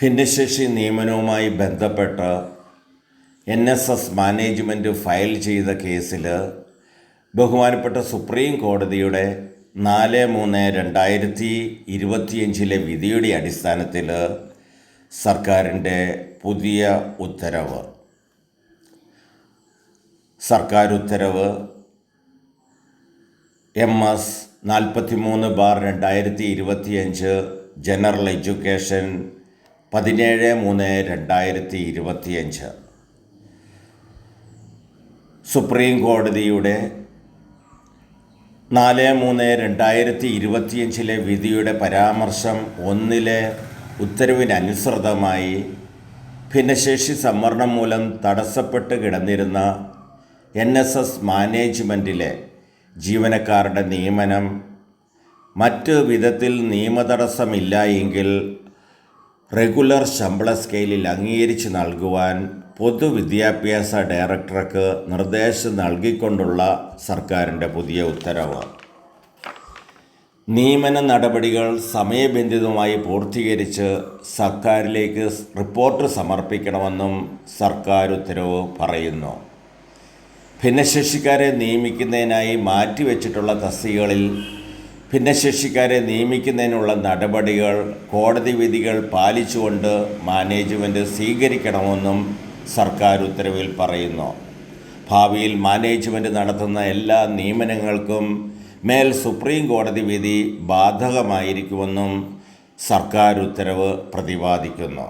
ഭിന്നശേഷി നിയമനവുമായി ബന്ധപ്പെട്ട് NSS management file ചെയ്ത കേസിൽ ബഹുമാനപ്പെട്ട സുപ്രീം കോടതിയുടെ 4/3/2025 വിധിയുടെ അടിസ്ഥാനത്തിൽ സർക്കാരിൻ്റെ പുതിയ ഉത്തരവ് MS 43/2025 ജനറൽ എഡ്യൂക്കേഷൻ 17/3/2025 സുപ്രീം കോടതിയുടെ 4/3/2025 വിധിയുടെ പരാമർശം 1 ഉത്തരവിനനുസൃതമായി ഭിന്നശേഷി സംവരണം മൂലം തടസ്സപ്പെട്ട് കിടന്നിരുന്ന NSS മാനേജ്മെൻറ്റിലെ ജീവനക്കാരുടെ നിയമനം മറ്റ് വിധത്തിൽ നിയമതടസ്സമില്ല എങ്കിൽ റെഗുലർ ശമ്പള സ്കെയിലിൽ അംഗീകരിച്ച് നൽകുവാൻ പൊതുവിദ്യാഭ്യാസ ഡയറക്ടർക്ക് നിർദ്ദേശം നൽകിക്കൊണ്ടുള്ള സർക്കാരിൻ്റെ പുതിയ ഉത്തരവ്. നിയമന നടപടികൾ സമയബന്ധിതമായി പൂർത്തീകരിച്ച് സർക്കാരിലേക്ക് റിപ്പോർട്ട് സമർപ്പിക്കണമെന്നും സർക്കാർ ഉത്തരവ് പറയുന്നു. ഭിന്നശേഷിക്കാരെ നിയമിക്കുന്നതിനായി മാറ്റിവെച്ചിട്ടുള്ള തസ്തികകളിൽ ഭിന്നശേഷിക്കാരെ നിയമിക്കുന്നതിനുള്ള നടപടികൾ കോടതി വിധികൾ പാലിച്ചുകൊണ്ട് മാനേജ്മെൻറ്റ് സ്വീകരിക്കണമെന്നും സർക്കാർ ഉത്തരവിൽ പറയുന്നു. ഭാവിയിൽ മാനേജ്മെൻറ്റ് നടത്തുന്ന എല്ലാ നിയമനങ്ങൾക്കും മേൽ സുപ്രീം കോടതി വിധി ബാധകമായിരിക്കുമെന്നും സർക്കാർ ഉത്തരവ് പ്രതിപാദിക്കുന്നു.